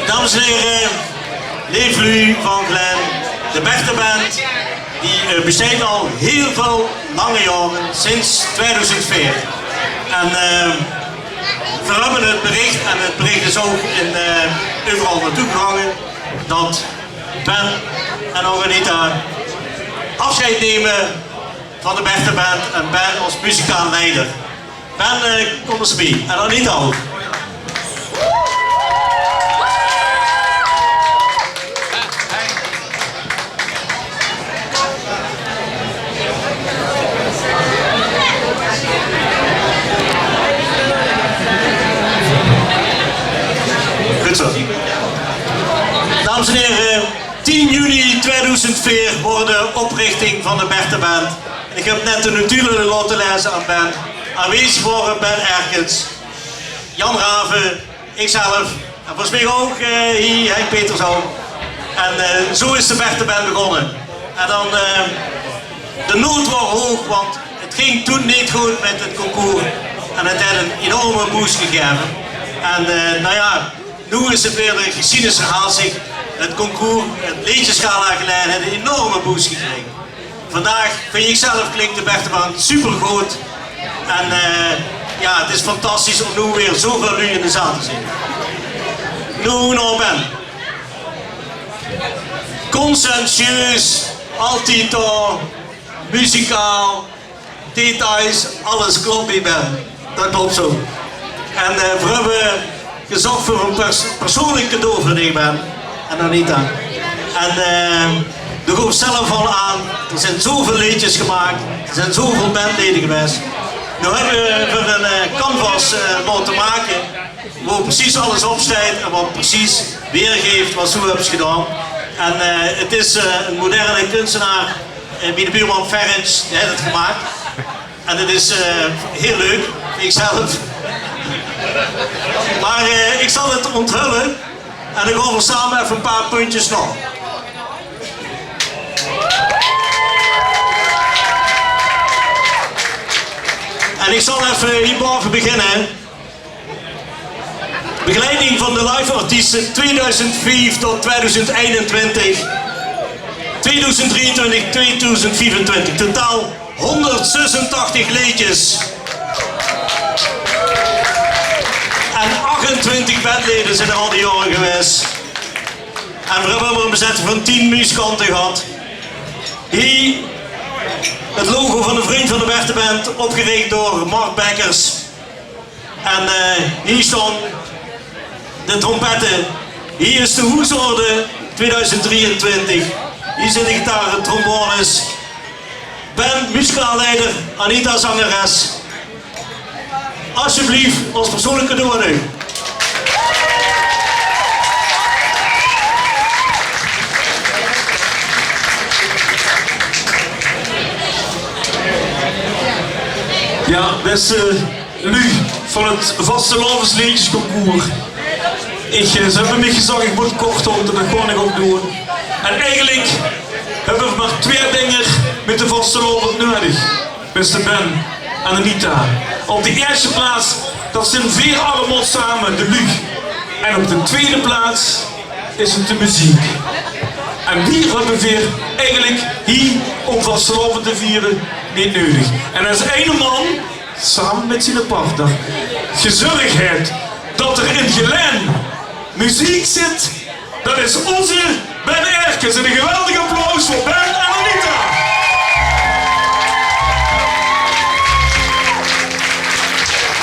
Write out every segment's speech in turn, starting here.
Dames en heren, Leeflu van Glen, de Bertha-band, die bestaat al heel veel lange jaren, sinds 2004. En we hebben het bericht, en het bericht is ook overal naartoe gegangen, dat Ben en Anita afscheid nemen van de Bertha-band en Ben als muzikaal leider. Ben, kom eens mee, en Anita ook. Goed zo. Dames en heren, 10 juni 2004 wordt de oprichting van de Bertha-band. Ik heb net de notulen laten lezen aan Ben. Aanwezig waren Ben Erkens, Jan Raven, ikzelf en volgens mij ook hier Henk Peters ook. En zo is de Bertha-band begonnen. En dan, de nood was hoog, want het ging toen niet goed met het concours. En het heeft een enorme boost gegeven. En nou ja, nu is het weer de geschiedenis herhaalt zich. Het concours, het liedjeschala geleden, heeft een enorme boost gekregen. Vandaag vind ik zelf klinkt de Bertha-band super goed. En ja, het is fantastisch om nu weer zoveel lui in de zaal te zien. Nu nog Ben. Conscientieus, altito, muzikaal, details, alles klopt bij Ben. Dat klopt zo. En we hebben gezorgd voor een persoonlijk cadeau voor die Ben en Anita. En de groep zelf al aan, er zijn zoveel liedjes gemaakt, er zijn zoveel bandleden geweest. Nu hebben we voor een canvas laten maken, waar precies alles op staat en wat precies weergeeft wat zo hebben gedaan. En het is een moderne kunstenaar, bij de buurman Ferenc, die heeft het gemaakt. En het is heel leuk, ikzelf. Maar ik zal het onthullen en dan gaan we samen even een paar puntjes nog. En ik zal even hierboven beginnen. Begeleiding van de live artiesten 2005 tot 2021, 2023, 2024. Totaal 186 liedjes. En 28 bandleden zijn er al die jaren geweest. En we hebben een bezetting van 10 muzikanten gehad. Hier het logo van de vriend van de Bertha-band, opgericht door Mark Bekkers. En hier staan de trompetten. Hier is de hoesorde 2023. Hier zit de gitaar, trombones. Ben, muzikaalleider, Anita, zangeres. Alsjeblieft, ons persoonlijke cadeau nu. Ja, beste Lu van het Vastelavondsliedjesconcours. Ze hebben me gezegd, ik moet kort houden, dat ga ik ook doen. En eigenlijk hebben we maar 2 dingen met de Vastelavond nodig. Beste Ben en Anita. Op de eerste plaats, dat zijn 4 allemaal samen, de Lu. En op de tweede plaats is het de muziek. En die hebben we eigenlijk hier om Vastelavond te vieren niet nodig. En als ene man, samen met zijn partner, gezorgd dat er in Glen muziek zit, dat is onze Ben Erkens. En een geweldig applaus voor Ben en Anita.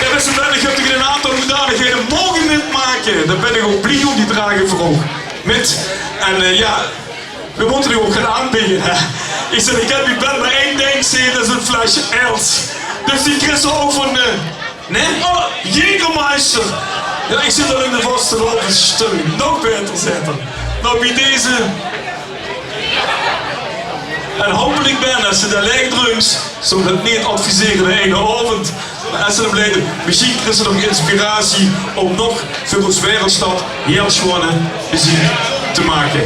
Ja, beste Ben, ik heb tegen een aantal hoedanigheden mogen maken. Daar ben ik ook blij om, die dragen voor ook met. En ja, we moeten nu ook gaan aanbieden. Ik zeg, ik heb die Ben maar 1 ding gezien, dat is een flesje Els. Dus die kreeg ze ook van de... Nee? Oh, Jägermeister. Ja, ik zit al in de Vastelavondsstemming. Nog beter zetten. Nou, bij deze... En hopelijk Ben, als ze de lijkdrums, zou dat niet adviseren de ene avond. Maar als ze hem leiden, misschien is er nog inspiratie om nog voor ons wereldstad heel schone muziek te maken.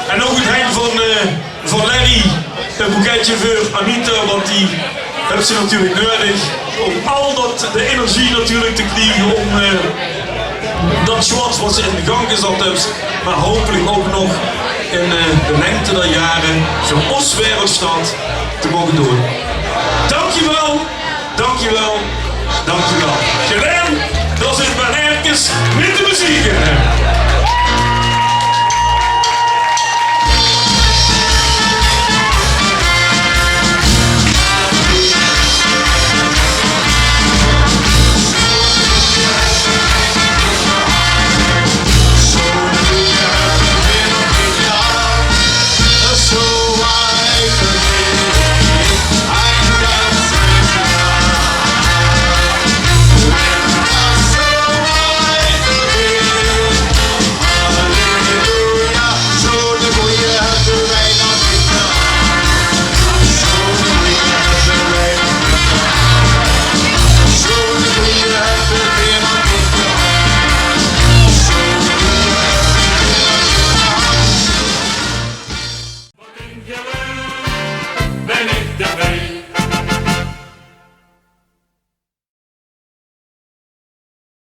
En ook het heen van Larry, een boeketje voor Anita, want die hebben ze natuurlijk nodig om al dat, de energie natuurlijk te krijgen om dat Schwartz was in gang gezet heeft, maar hopelijk ook nog in de lengte der jaren voor ons Wereldstad te mogen doen. Dankjewel, dankjewel, dankjewel. Gelen, dat zit maar ergens met de muziek in.